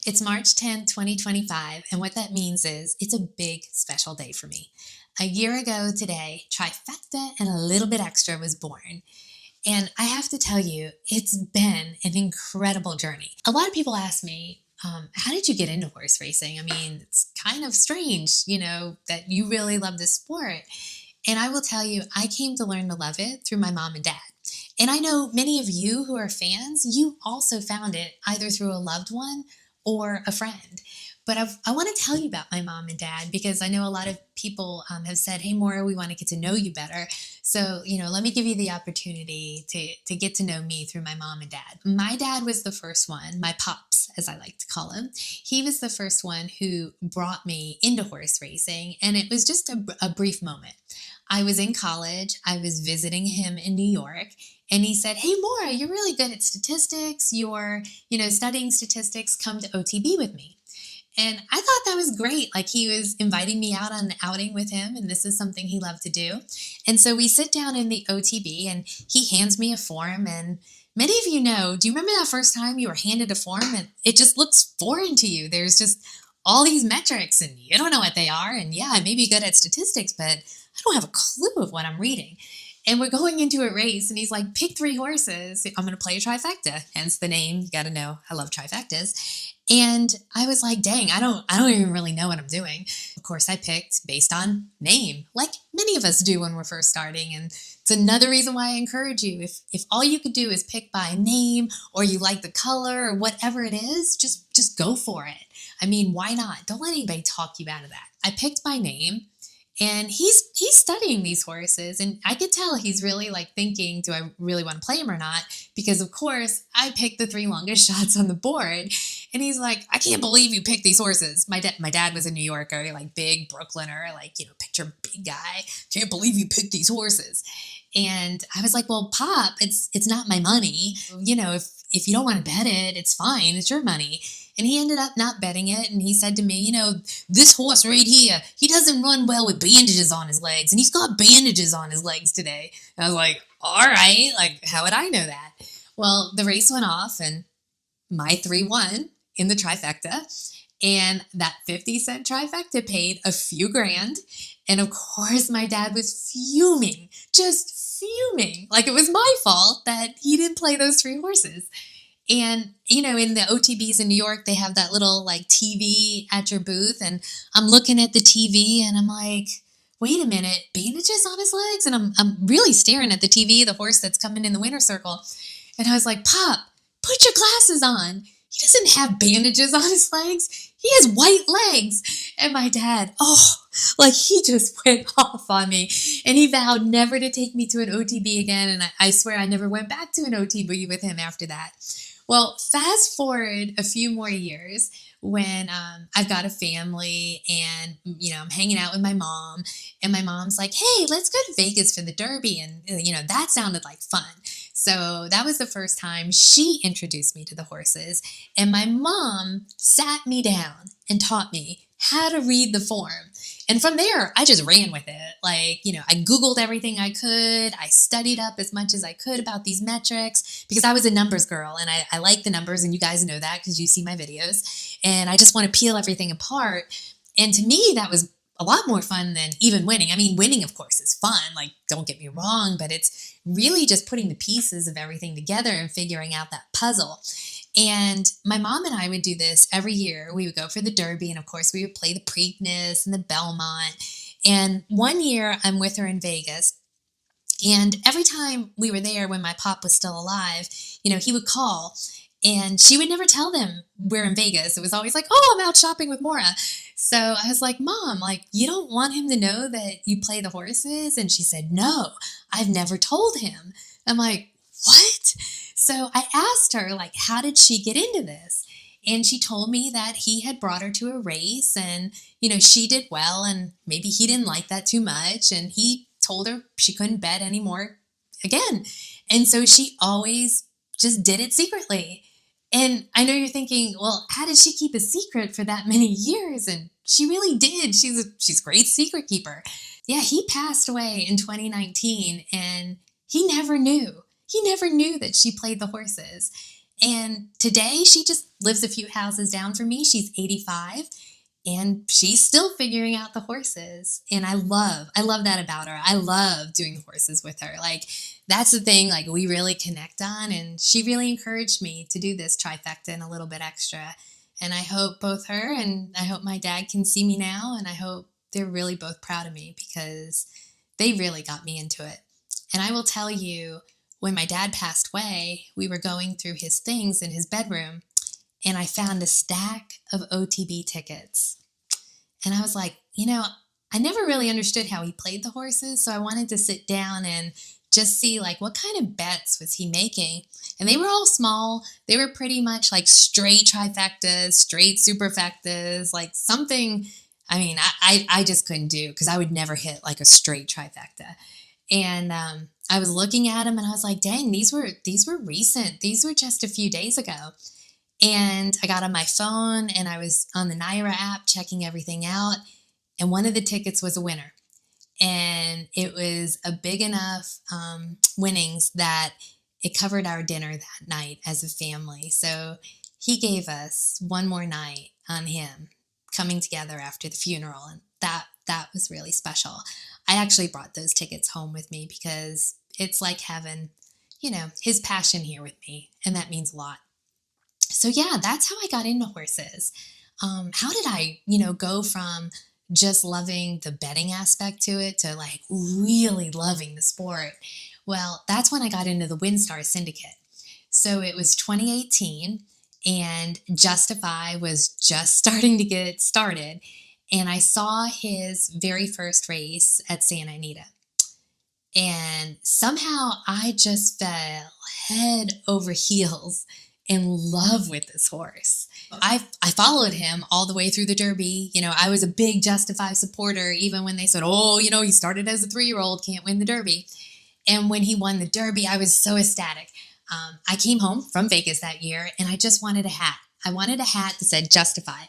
It's March 10th, 2025, and what that means is it's a big special day for me. A year ago today, Trifecta and a little bit extra was born. And I have to tell you, it's been an incredible journey. A lot of people ask me, how did you get into horse racing? I mean, it's kind of strange, that you really love this sport. And I will tell you, I came to learn to love it through my mom and dad. And I know many of you who are fans, you also found it either through a loved one or a friend. But I want to tell you about my mom and dad because I know a lot of people have said, "Hey, Maura, we want to get to know you better." So, let me give you the opportunity to get to know me through my mom and dad. My dad was the first one, my pops, as I like to call him. He was the first one who brought me into horse racing, and it was just a brief moment. I was in college. I was visiting him in New York, and he said, "Hey, Maura, you're really good at statistics. You're, studying statistics. Come to OTB with me." And I thought that was great. Like he was inviting me out on an outing with him, and this is something he loved to do. And so we sit down in the OTB, and he hands me a form. And many of you know, do you remember that first time you were handed a form and it just looks foreign to you? There's just all these metrics, and you don't know what they are. And yeah, I may be good at statistics, but I don't have a clue of what I'm reading. And we're going into a race, and he's like, "Pick three horses. I'm going to play a trifecta." Hence the name. You got to know I love trifectas. And I was like, dang, I don't even really know what I'm doing. Of course, I picked based on name, like many of us do when we're first starting. And it's another reason why I encourage you. If all you could do is pick by name, or you like the color, or whatever it is, just go for it. I mean, why not? Don't let anybody talk you out of that. I picked by name. And he's studying these horses, and I could tell he's really like thinking, do I really want to play him or not? Because of course I picked the three longest shots on the board, and he's like, "I can't believe you picked these horses." My dad was a New Yorker, like big Brooklyner, like picture big guy. "Can't believe you picked these horses." And I was like, "Well, Pop, it's not my money. If you don't want to bet it, it's fine. It's your money." And he ended up not betting it. And he said to me, "This horse right here, he doesn't run well with bandages on his legs. And he's got bandages on his legs today." And I was like, "All right, like, how would I know that?" Well, the race went off, and my three won in the trifecta. And that 50-cent trifecta paid a few grand. And of course, my dad was fuming, just fuming. Like it was my fault that he didn't play those three horses. And, in the OTBs in New York, they have that little like TV at your booth. And I'm looking at the TV, and I'm like, wait a minute, bandages on his legs? And I'm really staring at the TV, the horse that's coming in the winner's circle. And I was like, "Pop, put your glasses on. He doesn't have bandages on his legs. He has white legs." And my dad, like he just went off on me. And he vowed never to take me to an OTB again. And I swear I never went back to an OTB with him after that. Well, fast forward a few more years when I've got a family, and, I'm hanging out with my mom, and my mom's like, "Hey, let's go to Vegas for the Derby." And, that sounded like fun. So that was the first time she introduced me to the horses. And my mom sat me down and taught me how to read the form. And from there, I just ran with it. Like, I Googled everything I could. I studied up as much as I could about these metrics because I was a numbers girl, and I like the numbers, and you guys know that because you see my videos. And I just want to peel everything apart. And to me, that was a lot more fun than even winning. I mean, winning, of course, is fun. Like, don't get me wrong, but it's really just putting the pieces of everything together and figuring out that puzzle. And my mom and I would do this every year. We would go for the Derby, and of course, we would play the Preakness and the Belmont. And one year, I'm with her in Vegas. And every time we were there, when my pop was still alive, he would call, and she would never tell them we're in Vegas. It was always like, "Oh, I'm out shopping with Maura." So I was like, "Mom, like, you don't want him to know that you play the horses?" And she said, "No, I've never told him." I'm like, "What?" So I asked her, like, how did she get into this? And she told me that he had brought her to a race, and, she did well, and maybe he didn't like that too much. And he told her she couldn't bet anymore again. And so she always just did it secretly. And I know you're thinking, well, how did she keep a secret for that many years? And she really did. She's a great secret keeper. Yeah, he passed away in 2019, and he never knew. He never knew that she played the horses. And today she just lives a few houses down from me. She's 85 and she's still figuring out the horses. And I love that about her. I love doing the horses with her. Like, that's the thing, like, we really connect on. And she really encouraged me to do this trifecta and a little bit extra. And I hope both her and I hope my dad can see me now. And I hope they're really both proud of me because they really got me into it. And I will tell you, when my dad passed away, we were going through his things in his bedroom and I found a stack of OTB tickets. And I was like, I never really understood how he played the horses. So I wanted to sit down and just see, like, what kind of bets was he making. And they were all small. They were pretty much like straight trifectas, straight superfectas, like something. I mean, I just couldn't do because I would never hit like a straight trifecta. And I was looking at them and I was like, dang, these were recent. These were just a few days ago. And I got on my phone and I was on the Naira app checking everything out. And one of the tickets was a winner. And it was a big enough winnings that it covered our dinner that night as a family. So he gave us one more night on him coming together after the funeral. And that was really special. I actually brought those tickets home with me because it's like having, his passion here with me. And that means a lot. So yeah, that's how I got into horses. How did I, go from just loving the betting aspect to it to like really loving the sport? Well, that's when I got into the WinStar Syndicate. So it was 2018 and Justify was just starting to get started. And I saw his very first race at Santa Anita. And somehow I just fell head over heels in love with this horse. I followed him all the way through the Derby. I was a big Justify supporter, even when they said, oh, he started as a 3-year-old, can't win the Derby. And when he won the Derby, I was so ecstatic. I came home from Vegas that year and I just wanted a hat. I wanted a hat that said Justify.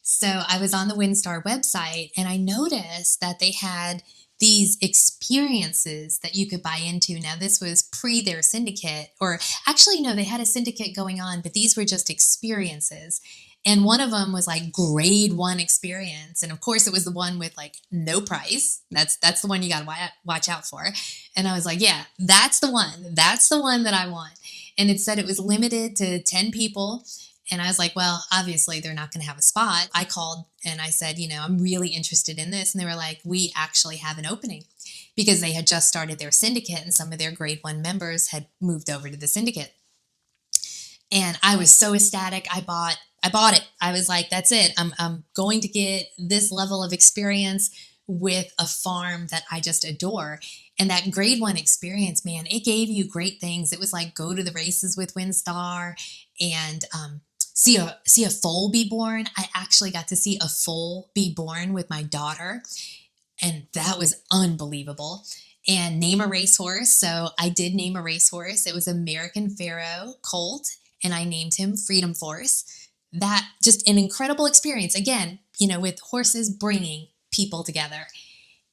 So I was on the WinStar website and I noticed that they had these experiences that you could buy into. Now, this was pre their syndicate, or actually, no, they had a syndicate going on, but these were just experiences. And one of them was like grade 1 experience. And of course, it was the one with like no price. That's the one you got to watch out for. And I was like, yeah, that's the one. That's the one that I want. And it said it was limited to 10 people. And I was like, well, obviously they're not going to have a spot. I called and I said, I'm really interested in this. And they were like, we actually have an opening, because they had just started their syndicate and some of their grade 1 members had moved over to the syndicate. And I was so ecstatic. I bought it. I was like, that's it. I'm going to get this level of experience with a farm that I just adore. And that grade 1 experience, man, it gave you great things. It was like go to the races with WinStar and see a foal be born. I actually got to see a foal be born with my daughter, and that was unbelievable. And name a racehorse. So I did name a racehorse. It was American Pharoah Colt, and I named him Freedom Force. That just an incredible experience. Again, with horses bringing people together.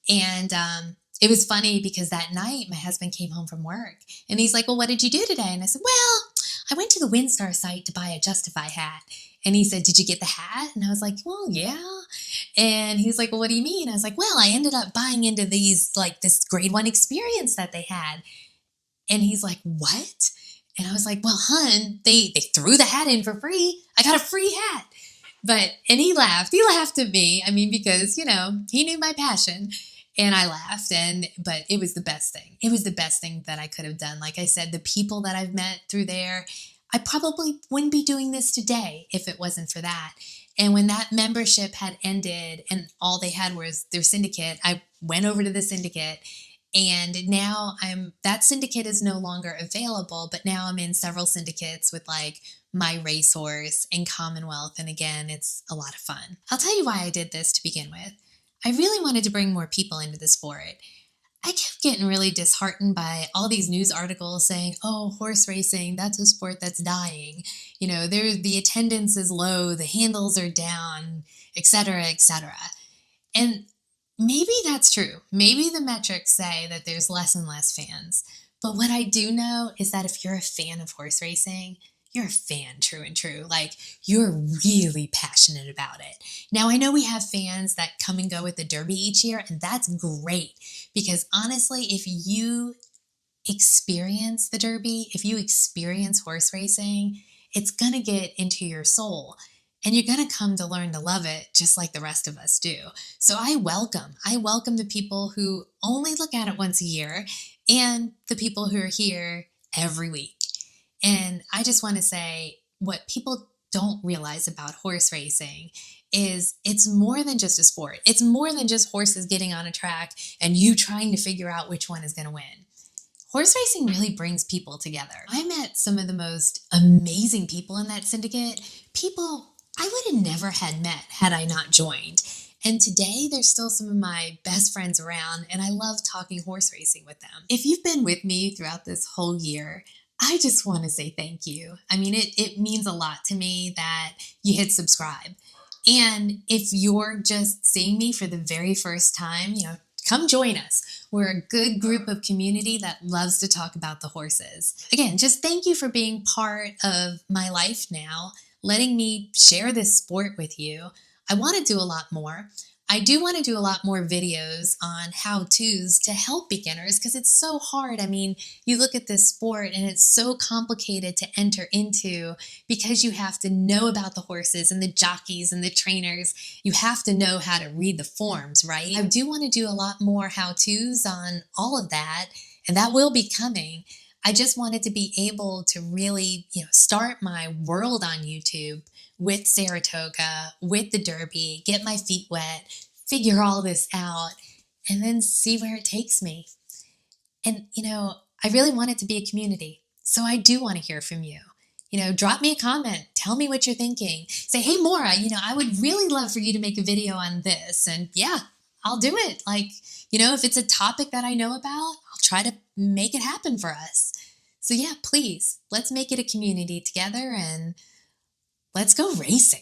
And it was funny because that night my husband came home from work and he's like, well, what did you do today? And I said, well, I went to the WinStar site to buy a Justify hat. And he said, did you get the hat? And I was like, well, yeah. And he's like, well, what do you mean? I was like, well, I ended up buying into these, like this grade 1 experience that they had. And he's like, what? And I was like, well, hun, they threw the hat in for free. I got a free hat. And he laughed. He laughed at me. I mean, because, he knew my passion. And I laughed, but it was the best thing. It was the best thing that I could have done. Like I said, the people that I've met through there, I probably wouldn't be doing this today if it wasn't for that. And when that membership had ended and all they had was their syndicate, I went over to the syndicate. And now that syndicate is no longer available, but now I'm in several syndicates with like my racehorse and Commonwealth. And again, it's a lot of fun. I'll tell you why I did this to begin with. I really wanted to bring more people into the sport. I kept getting really disheartened by all these news articles saying, oh, horse racing, that's a sport that's dying. The attendance is low, the handles are down, et cetera, et cetera. And maybe that's true. Maybe the metrics say that there's less and less fans. But what I do know is that if you're a fan of horse racing, you're a fan, true and true. Like, you're really passionate about it. Now, I know we have fans that come and go with the Derby each year, and that's great because honestly, if you experience the Derby, if you experience horse racing, it's going to get into your soul and you're going to come to learn to love it just like the rest of us do. So I welcome the people who only look at it once a year and the people who are here every week. And I just want to say what people don't realize about horse racing is it's more than just a sport. It's more than just horses getting on a track and you trying to figure out which one is going to win. Horse racing really brings people together. I met some of the most amazing people in that syndicate, people I would have never had met had I not joined. And today, they're still some of my best friends around, and I love talking horse racing with them. If you've been with me throughout this whole year, I just want to say thank you. I mean, it means a lot to me that you hit subscribe. And if you're just seeing me for the very first time, come join us. We're a good group of community that loves to talk about the horses. Again, just thank you for being part of my life now, letting me share this sport with you. I want to do a lot more. I do want to do a lot more videos on how-tos to help beginners because it's so hard. I mean, you look at this sport and it's so complicated to enter into because you have to know about the horses and the jockeys and the trainers. You have to know how to read the forms, right? I do want to do a lot more how-tos on all of that, and that will be coming. I just wanted to be able to really, start my world on YouTube with Saratoga, with the Derby, get my feet wet, figure all this out, and then see where it takes me. And, I really want it to be a community. So I do want to hear from you. Drop me a comment. Tell me what you're thinking. Say, hey, Maura, I would really love for you to make a video on this. And yeah, I'll do it. Like, if it's a topic that I know about, I'll try to make it happen for us. So yeah, please, let's make it a community together and let's go racing.